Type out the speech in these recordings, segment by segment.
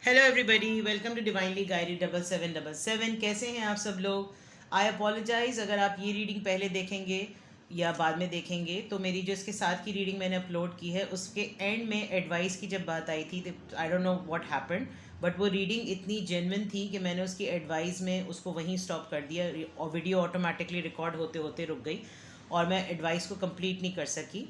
Hello everybody, welcome to divinely guided 7777। कैसे हैं आप सब लोग? आई अपोलोजाइज़ अगर आप ये रीडिंग पहले देखेंगे या बाद में देखेंगे तो मेरी जो इसके साथ की रीडिंग मैंने अपलोड की है उसके एंड में एडवाइस की जब बात आई थी तो I don't know what happened, but वो रीडिंग इतनी जेन्युइन थी कि मैंने उसकी एडवाइस में उसको वहीं स्टॉप कर दिया और वीडियो ऑटोमेटिकली रिकॉर्ड होते होते रुक गई और मैं एडवाइस को कंप्लीट नहीं कर सकी।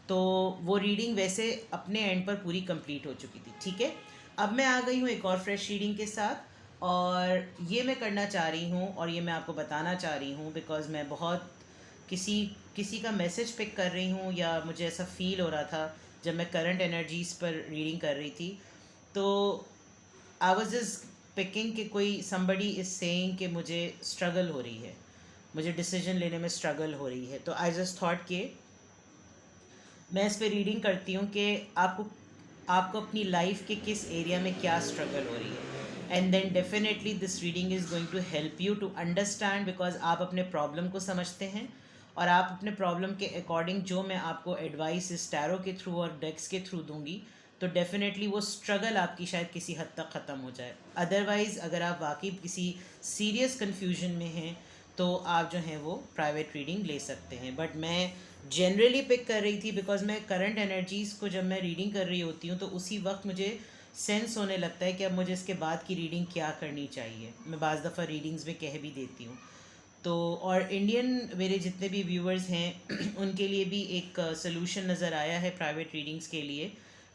तो वो रीडिंग वैसे अपने एंड पर पूरी कंप्लीट हो चुकी थी। ठीक है, अब मैं आ गई हूँ एक और फ्रेश रीडिंग के साथ और ये मैं करना चाह रही हूँ और ये मैं आपको बताना चाह रही हूँ बिकॉज़ मैं बहुत किसी किसी का मैसेज पिक कर रही हूँ या मुझे ऐसा फील हो रहा था जब मैं करंट एनर्जीज़ पर रीडिंग कर रही थी। तो आई वाज जस्ट पिकिंग कि कोई समबडी इज़ सेइंग कि मुझे स्ट्रगल हो रही है, मुझे डिसीजन लेने में स्ट्रगल हो रही है। तो आई जस्ट थॉट कि मैं इस पे रीडिंग करती हूँ कि आपको आपको अपनी लाइफ के किस एरिया में क्या स्ट्रगल हो रही है। And then definitely this reading is going to help you to understand because आप अपने प्रॉब्लम को समझते हैं और आप अपने प्रॉब्लम के अकॉर्डिंग जो मैं आपको एडवाइस इस टैरो के थ्रू और डेक्स के थ्रू दूंगी तो डेफिनेटली वो स्ट्रगल आपकी शायद किसी हद तक ख़त्म हो जाए। अदरवाइज़ अगर आप वाकई किसी सीरियस कन्फ्यूजन में हैं तो आप जो हैं वो प्राइवेट रीडिंग ले सकते हैं। बट मैं जनरली पिक कर रही थी बिकॉज मैं करंट एनर्जीज़ को जब मैं रीडिंग कर रही होती हूँ तो उसी वक्त मुझे सेंस होने लगता है कि अब मुझे इसके बाद की रीडिंग क्या करनी चाहिए। मैं बाज़ दफ़ा रीडिंग्स में कह भी देती हूँ। तो और इंडियन मेरे जितने भी व्यूअर्स हैं उनके लिए भी एक सोल्यूशन नज़र आया है प्राइवेट रीडिंग्स के लिए।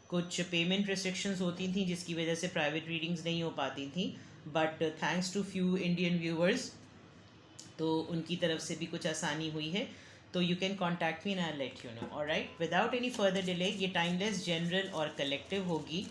कुछ पेमेंट रिस्ट्रिक्शंस होती थी जिसकी वजह से प्राइवेट रीडिंग्स नहीं हो पाती थी, but thanks to few Indian viewers तो उनकी तरफ से भी कुछ आसानी हुई है। तो you can contact me and I let you know. Alright, without any further delay ये टाइमलेस, जनरल और कलेक्टिव होगी।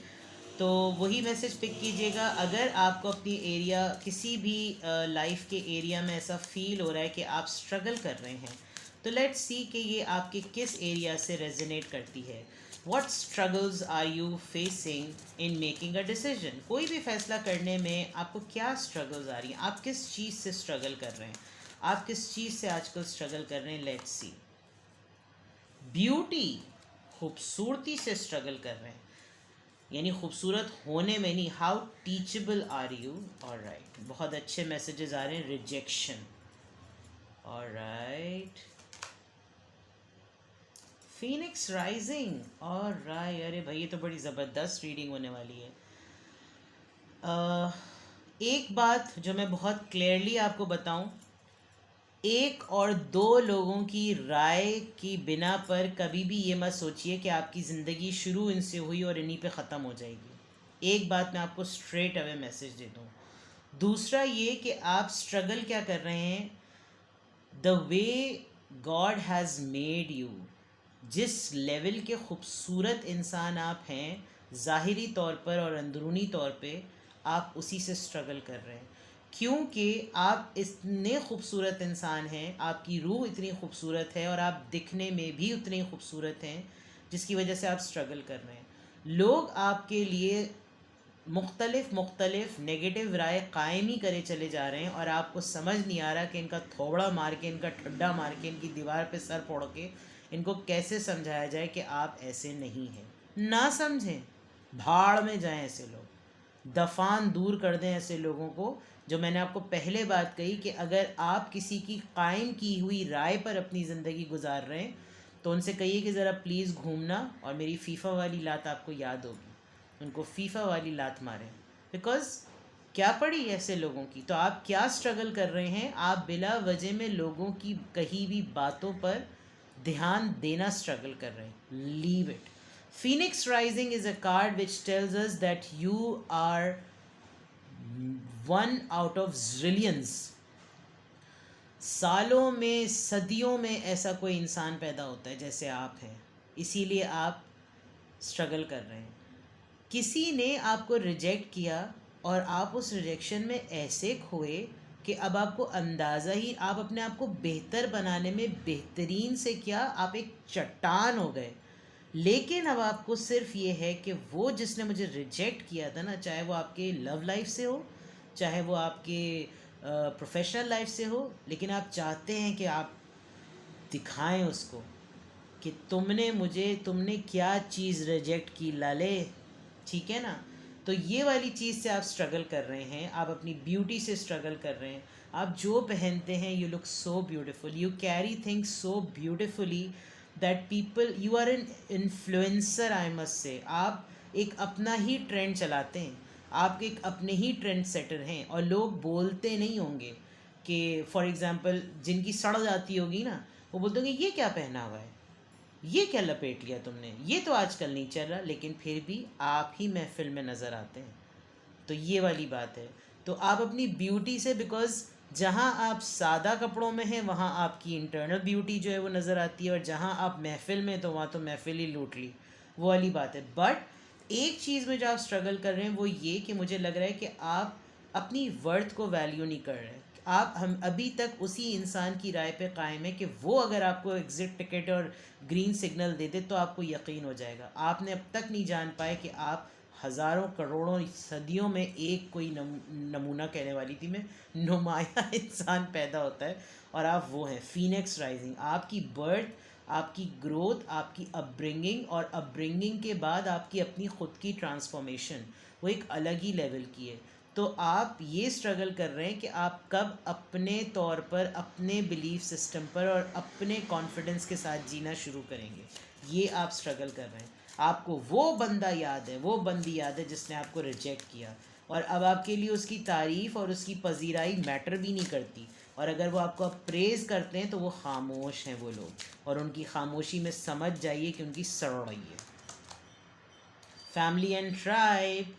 तो वही मैसेज पिक कीजिएगा अगर आपको अपनी एरिया किसी भी लाइफ के एरिया में ऐसा फील हो रहा है कि आप स्ट्रगल कर रहे हैं। तो लेट्स सी कि ये आपके किस एरिया से रेजोनेट करती है। What struggles are you facing in making a decision? कोई भी फैसला करने में आपको क्या स्ट्रगल्स आ रही हैं? आप किस चीज़ से स्ट्रगल कर रहे हैं? आप किस चीज़ से आजकल स्ट्रगल कर रहे हैं? Let's see. ब्यूटी, खूबसूरती से स्ट्रगल कर रहे हैं, यानी खूबसूरत होने में नहीं। How teachable are you? Alright, बहुत अच्छे मैसेजेस आ रहे हैं। Rejection, alright. Phoenix rising, alright. अरे भाई ये तो बड़ी ज़बरदस्त रीडिंग होने वाली है। एक बात जो मैं बहुत क्लियरली आपको बताऊं, एक और दो लोगों की राय की बिना पर कभी भी ये मत सोचिए कि आपकी ज़िंदगी शुरू इनसे हुई और इन्हीं पे ख़त्म हो जाएगी। एक बात मैं आपको स्ट्रेट अवे मैसेज दे दूँ। दूसरा ये कि आप स्ट्रगल क्या कर रहे हैं, the way God has made you, जिस लेवल के खूबसूरत इंसान आप हैं ज़ाहिरी तौर पर और अंदरूनी तौर पे, आप उसी से स्ट्रगल कर रहे हैं। क्योंकि आप इतने खूबसूरत इंसान हैं, आपकी रूह इतनी खूबसूरत है और आप दिखने में भी उतने खूबसूरत हैं जिसकी वजह से आप स्ट्रगल कर रहे हैं। लोग आपके लिए मुख्तलिफ नेगेटिव राय कायम ही करे चले जा रहे हैं और आपको समझ नहीं आ रहा कि इनका थोबड़ा मार के, इनका ठड्डा मार के, इनकी दीवार पे सर फोड़ के इनको कैसे समझाया जाए कि आप ऐसे नहीं हैं। ना समझें, भाड़ में जाएं ऐसे लोग, दफान दूर कर दें ऐसे लोगों को। जो मैंने आपको पहले बात कही कि अगर आप किसी की कायम की हुई राय पर अपनी ज़िंदगी गुजार रहे हैं तो उनसे कहिए कि ज़रा प्लीज़ घूमना, और मेरी फीफा वाली लात आपको याद होगी, उनको फीफा वाली लात मारें। बिकॉज़ क्या पड़ी ऐसे लोगों की? तो आप क्या स्ट्रगल कर रहे हैं? आप बिला वजह में लोगों की कही भी बातों पर ध्यान देना स्ट्रगल कर रहे हैं। Leave it. Phoenix Rising is a card which tells us that you are one out of zillions। सालों में, सदियों में ऐसा कोई इंसान पैदा होता है जैसे आप हैं, इसीलिए आप स्ट्रगल कर रहे हैं। किसी ने आपको रिजेक्ट किया और आप उस रिजेक्शन में ऐसे खोए कि अब आपको अंदाज़ा ही, आप अपने आप को बेहतर बनाने में बेहतरीन से क्या, आप एक चट्टान हो गए। लेकिन अब आपको सिर्फ ये है कि वो जिसने मुझे रिजेक्ट किया था ना, चाहे वो आपके लव लाइफ से हो, चाहे वो आपके प्रोफेशनल लाइफ से हो, लेकिन आप चाहते हैं कि आप दिखाएं उसको कि तुमने क्या चीज़ रिजेक्ट की लाले। ठीक है ना? तो ये वाली चीज़ से आप स्ट्रगल कर रहे हैं, आप अपनी ब्यूटी से स्ट्रगल कर रहे हैं। आप जो पहनते हैं, you look so beautiful, you carry things so beautifully that people, you are an influencer I must say. आप एक अपना ही ट्रेंड चलाते हैं, आप एक अपने ही ट्रेंड सेटर हैं, और लोग बोलते नहीं होंगे कि फॉर एग्ज़ाम्पल जिनकी सड़ जाती होगी ना, वो बोलते होंगे ये क्या पहना हुआ है, ये क्या लपेट लिया तुमने, ये तो आजकल नहीं चल रहा, लेकिन फिर भी आप ही महफिल में नज़र आते हैं। तो ये वाली बात है। तो आप अपनी ब्यूटी से, बिकॉज़ जहाँ आप सादा कपड़ों में हैं वहाँ आपकी इंटरनल ब्यूटी जो है वो नज़र आती है, और जहाँ आप महफिल में तो वहाँ तो महफिल ही लूट ली, वो वाली बात है। बट एक चीज़ में जो आप स्ट्रगल कर रहे हैं वो ये कि मुझे लग रहा है कि आप अपनी वर्थ को वैल्यू नहीं कर रहे। आप हम अभी तक उसी इंसान की राय पे कायम है कि वो अगर आपको एग्ज़िट टिकट और ग्रीन सिग्नल दे दे तो आपको यकीन हो जाएगा। आपने अब तक नहीं जान पाए कि आप हज़ारों करोड़ों सदियों में एक कोई नमूना कहने वाली थी मैं, नुमाया इंसान पैदा होता है, और आप वो हैं फीनिक्स राइजिंग। आपकी बर्थ, आपकी ग्रोथ, आपकी अपब्रिंगिंग, और अपब्रिंगिंग के बाद आपकी अपनी ख़ुद की ट्रांसफॉर्मेशन, वो एक अलग ही लेवल की है। तो आप ये स्ट्रगल कर रहे हैं कि आप कब अपने तौर पर, अपने बिलीफ सिस्टम पर और अपने कॉन्फिडेंस के साथ जीना शुरू करेंगे, ये आप स्ट्रगल कर रहे हैं। आपको वो बंदा याद है, वो बंदी याद है जिसने आपको रिजेक्ट किया, और अब आपके लिए उसकी तारीफ़ और उसकी पजीराई मैटर भी नहीं करती, और अगर वो आपको प्रेज़ करते हैं तो वो खामोश हैं वो लोग, और उनकी खामोशी में समझ जाइए कि उनकी सड़ रही है। फैमिली एंड ट्राइब,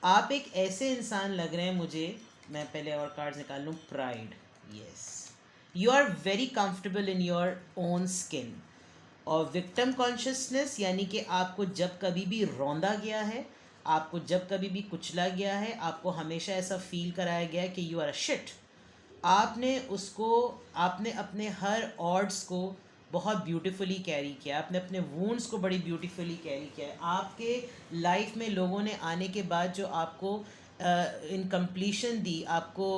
आप एक ऐसे इंसान लग रहे हैं मुझे, मैं पहले और कार्ड्स निकाल लूँ। Pride, yes, you are very comfortable in your own skin. और विक्टिम कॉन्शियसनेस, यानी कि आपको जब कभी भी रौंदा गया है, आपको जब कभी भी कुचला गया है, आपको हमेशा ऐसा फील कराया गया है कि यू आर अ शिट, आपने अपने हर ऑड्स को बहुत ब्यूटीफुली कैरी किया, आपने अपने वूंड्स को बड़ी ब्यूटीफुली कैरी किया है। आपके लाइफ में लोगों ने आने के बाद जो आपको इन कंप्लीशन दी, आपको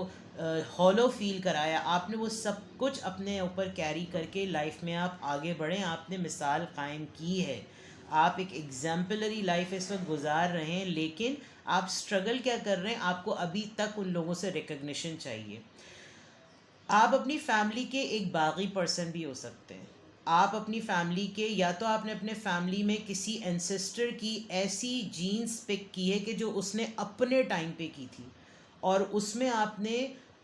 हॉलो फील कराया, आपने वो सब कुछ अपने ऊपर कैरी करके लाइफ में आप आगे बढ़ें, आपने मिसाल कायम की है। आप एक एग्जाम्पलरी लाइफ इस वक्त गुजार रहे हैं, लेकिन आप स्ट्रगल क्या कर रहे हैं, आपको अभी तक उन लोगों से रिकग्निशन चाहिए। आप अपनी फैमिली के एक बागी पर्सन भी हो सकते हैं। आप अपनी फैमिली के, या तो आपने अपने फैमिली में किसी एंसेस्टर की ऐसी जीन्स पिक की है कि जो उसने अपने टाइम पे की थी, और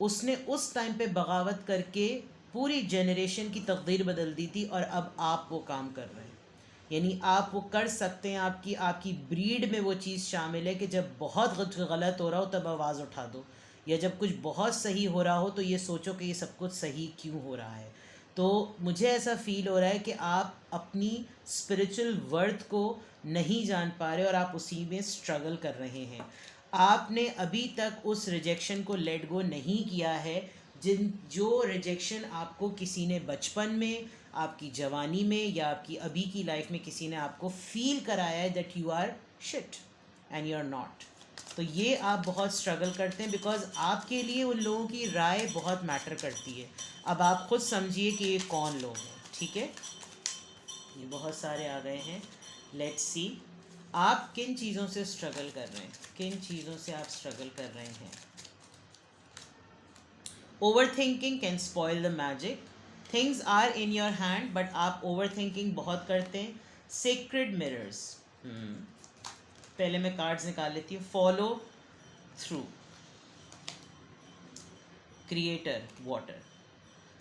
उसने उस टाइम पे बगावत करके पूरी जनरेशन की तकदीर बदल दी थी, और अब आप वो काम कर रहे हैं। यानी आप वो कर सकते हैं, आपकी ब्रीड में वो चीज़ शामिल है कि जब बहुत गलत हो रहा हो तब आवाज़ उठा दो, या जब कुछ बहुत सही हो रहा हो तो ये सोचो कि ये सब कुछ सही क्यों हो रहा है। तो मुझे ऐसा फ़ील हो रहा है कि आप अपनी स्पिरिचुअल वर्थ को नहीं जान पा रहे, और आप उसी में स्ट्रगल कर रहे हैं। आपने अभी तक उस रिजेक्शन को लेट गो नहीं किया है, जो रिजेक्शन आपको किसी ने बचपन में, आपकी जवानी में, या आपकी अभी की लाइफ में किसी ने आपको फील कराया है that you are shit and you are not. तो ये आप बहुत स्ट्रगल करते हैं, बिकॉज आपके लिए उन लोगों की राय बहुत मैटर करती है। अब आप खुद समझिए कि ये कौन लोग हैं, ठीक है। ये बहुत सारे आ गए हैं, लेट्स सी आप किन चीज़ों से स्ट्रगल कर रहे हैं, किन चीज़ों से आप स्ट्रगल कर रहे हैं। Overthinking can spoil the magic, things are in your hand but आप ओवर थिंकिंग बहुत करते हैं। सेक्रेड मिरर्स, पहले मैं कार्ड्स निकाल लेती हूँ। Follow through, creator, water.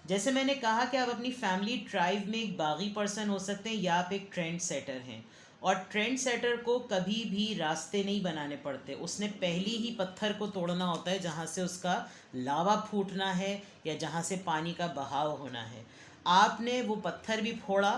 जैसे मैंने कहा कि आप अपनी फैमिली ट्राइब में एक बागी पर्सन हो सकते हैं, या आप एक ट्रेंड सेटर हैं, और ट्रेंड सेटर को कभी भी रास्ते नहीं बनाने पड़ते, उसने पहली ही पत्थर को तोड़ना होता है जहाँ से उसका लावा फूटना है, या जहाँ से पानी का बहाव होना है। आपने वो पत्थर भी फोड़ा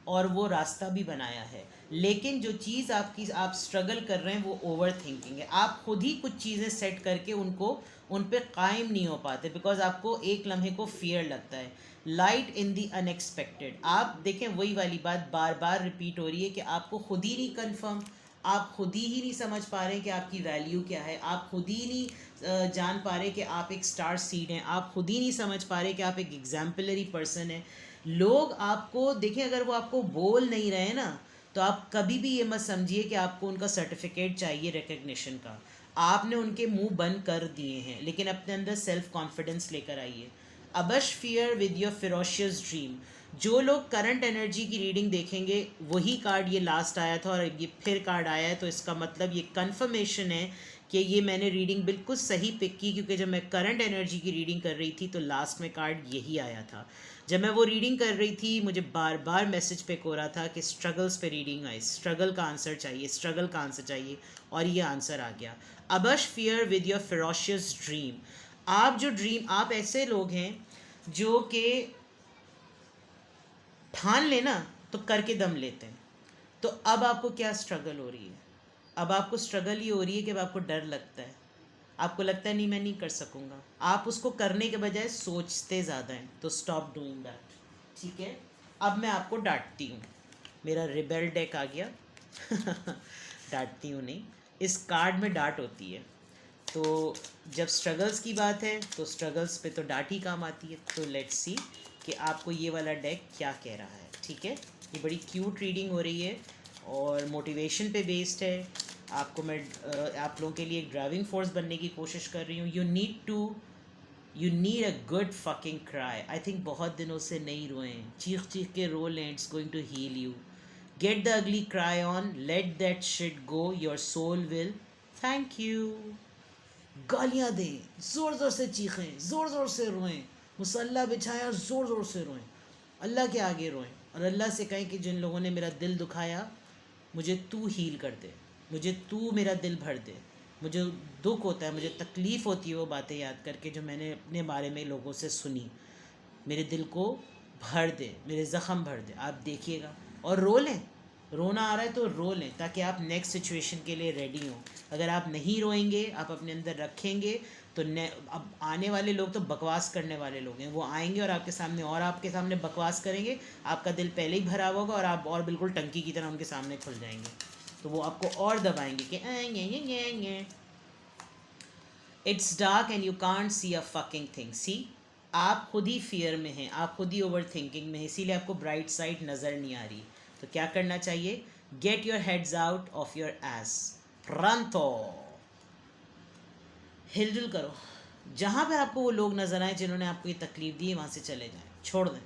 और वो रास्ता भी बनाया है, लेकिन जो चीज़ आप स्ट्रगल कर रहे हैं वो ओवर थिंकिंग है। आप खुद ही कुछ चीज़ें सेट करके उन पे कायम नहीं हो पाते, बिकॉज आपको एक लम्हे को फियर लगता है। लाइट इन दी अनएक्सपेक्टेड, आप देखें वही वाली बात बार बार रिपीट हो रही है कि आपको खुद ही नहीं कन्फर्म, आप खुद ही नहीं समझ पा रहे कि आपकी वैल्यू क्या है, आप खुद ही नहीं जान पा रहे कि आप एक स्टार सीड हैं, आप खुद ही नहीं समझ पा रहे कि आप एक एग्जाम्पलरी पर्सन हैं। लोग आपको देखें, अगर वो आपको बोल नहीं रहे ना, तो आप कभी भी ये मत समझिए कि आपको उनका सर्टिफिकेट चाहिए रिकग्निशन का। आपने उनके मुंह बंद कर दिए हैं, लेकिन अपने अंदर सेल्फ कॉन्फिडेंस लेकर आइए। Abash fear with your ferocious dream. जो लोग करंट एनर्जी की रीडिंग देखेंगे, वही कार्ड ये लास्ट आया था और ये फिर कार्ड आया है, तो इसका मतलब ये कंफर्मेशन है कि ये मैंने रीडिंग बिल्कुल सही पिक की, क्योंकि जब मैं करंट एनर्जी की रीडिंग कर रही थी तो लास्ट में कार्ड यही आया था। जब मैं वो रीडिंग कर रही थी मुझे बार बार मैसेज पिक हो रहा था कि स्ट्रगल्स पे रीडिंग आई, स्ट्रगल का आंसर चाहिए, स्ट्रगल का आंसर चाहिए, और ये आंसर आ गया। Abash fear with your ferocious dream. आप ऐसे लोग हैं जो कि ठान लेना तो करके दम लेते हैं। तो अब आपको क्या स्ट्रगल हो रही है? अब आपको स्ट्रगल ये हो रही है कि अब आपको डर लगता है, आपको लगता है नहीं मैं नहीं कर सकूँगा। आप उसको करने के बजाय सोचते ज़्यादा हैं, तो स्टॉप डूइंग दैट। ठीक है, अब मैं आपको डांटती हूँ। मेरा रिबेल डेक आ गया। डांटती हूँ नहीं, इस कार्ड में डांट होती है। तो जब स्ट्रगल्स की बात है तो स्ट्रगल्स पे तो डांट ही काम आती है। तो लेट्स सी कि आपको ये वाला डेक क्या कह रहा है। ठीक है, ये बड़ी क्यूट रीडिंग हो रही है और मोटिवेशन पे बेस्ड है। आपको मैं आप लोगों के लिए एक ड्राइविंग फोर्स बनने की कोशिश कर रही हूँ। You need a good fucking cry. I think बहुत दिनों से नहीं रोए हैं, चीख चीख के रो लें, it's going to heal you. Get the ugly cry on, let that shit go, your soul will thank you. गालियाँ दें, ज़ोर ज़ोर से चीखें, ज़ोर ज़ोर से रोएं, मुसल्ला बिछाएं और ज़ोर ज़ोर से रोएं, अल्लाह के आगे रोएं और अल्लाह से कहें कि जिन लोगों ने मेरा दिल दुखाया, मुझे तू हील कर दे, मुझे तू मेरा दिल भर दे। मुझे दुख होता है, मुझे तकलीफ़ होती है वो बातें याद करके जो मैंने अपने बारे में लोगों से सुनी। मेरे दिल को भर दे, मेरे ज़ख़म भर दे। आप देखिएगा और रो लें, रोना आ रहा है तो रो लें, ताकि आप नेक्स्ट सिचुएशन के लिए रेडी हों। अगर आप नहीं रोएंगे, आप अपने अंदर रखेंगे, तो अब आने वाले लोग तो बकवास करने वाले लोग हैं। वो आएंगे और आपके सामने बकवास करेंगे। आपका दिल पहले ही भरा होगा और आप और बिल्कुल टंकी की तरह उनके सामने खुल जाएंगे, तो वो आपको और दबाएंगे कि it's dark and you can't see a fucking thing. See, आप खुद ही फियर में हैं, आप खुद ही ओवर थिंकिंग में हैं, इसीलिए आपको ब्राइट साइड नज़र नहीं आ रही। तो क्या करना चाहिए? Get your heads out of your ass, रंतो, हिलजुल करो। जहाँ पे आपको वो लोग नज़र आए जिन्होंने आपको ये तकलीफ़ दी है, वहाँ से चले जाएं, छोड़ दें।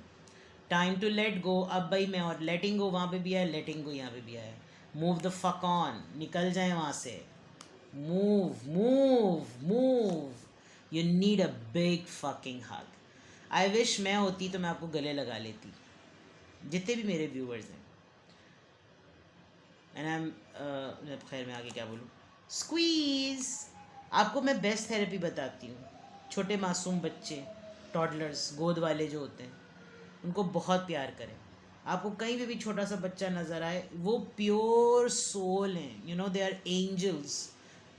Time to let go. अब भाई मैं, और लेटिंग गो वहाँ पे भी आया, लेटिंग गो यहाँ पे भी आया। मूव द फक ऑन, निकल जाएं वहाँ से। Move move move. You need a big fucking hug. I wish मैं होती तो मैं आपको गले लगा लेती, जितने भी मेरे व्यूअर्स हैं। एंड आई एम खैर, मैं आगे क्या बोलूँ। स्क्वीज़। आपको मैं बेस्ट थेरेपी बताती हूँ। छोटे मासूम बच्चे, टॉडलर्स, गोद वाले जो होते हैं, उनको बहुत प्यार करें। आपको कहीं भी छोटा सा बच्चा नज़र आए, वो प्योर सोल हैं, you know, they are angels.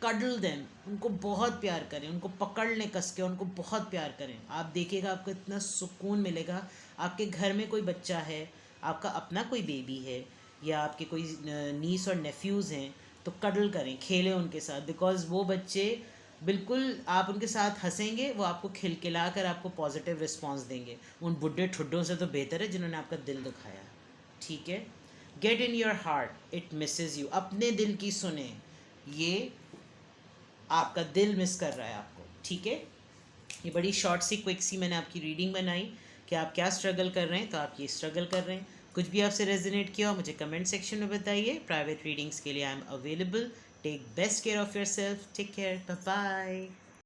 Cuddle them, उनको बहुत प्यार करें, उनको पकड़ लें कस के, उनको बहुत प्यार करें। आप देखिएगा आपको इतना सुकून मिलेगा। आपके घर में कोई बच्चा है, आपका अपना कोई बेबी है, या आपके कोई नीस और नेफ्यूज़ हैं, तो कडल करें, खेलें उनके साथ। बिकॉज़ वो बच्चे बिल्कुल, आप उनके साथ हंसेंगे, वो आपको खिलखिला कर आपको पॉजिटिव रिस्पॉन्स देंगे। उन बुढ़े ठुड्डों से तो बेहतर है जिन्होंने आपका दिल दुखाया। ठीक है, get in your heart, it misses you. अपने दिल की सुने, ये आपका दिल मिस कर रहा है आपको। ठीक है, ये बड़ी शॉर्ट सी क्विक सी मैंने आपकी रीडिंग बनाई कि आप क्या स्ट्रगल कर रहे हैं, तो आप ये स्ट्रगल कर रहे हैं। कुछ भी आपसे रेजोनेट किया हो मुझे कमेंट सेक्शन में बताइए। प्राइवेट रीडिंग्स के लिए I am available. Take best care of yourself, take care, bye bye.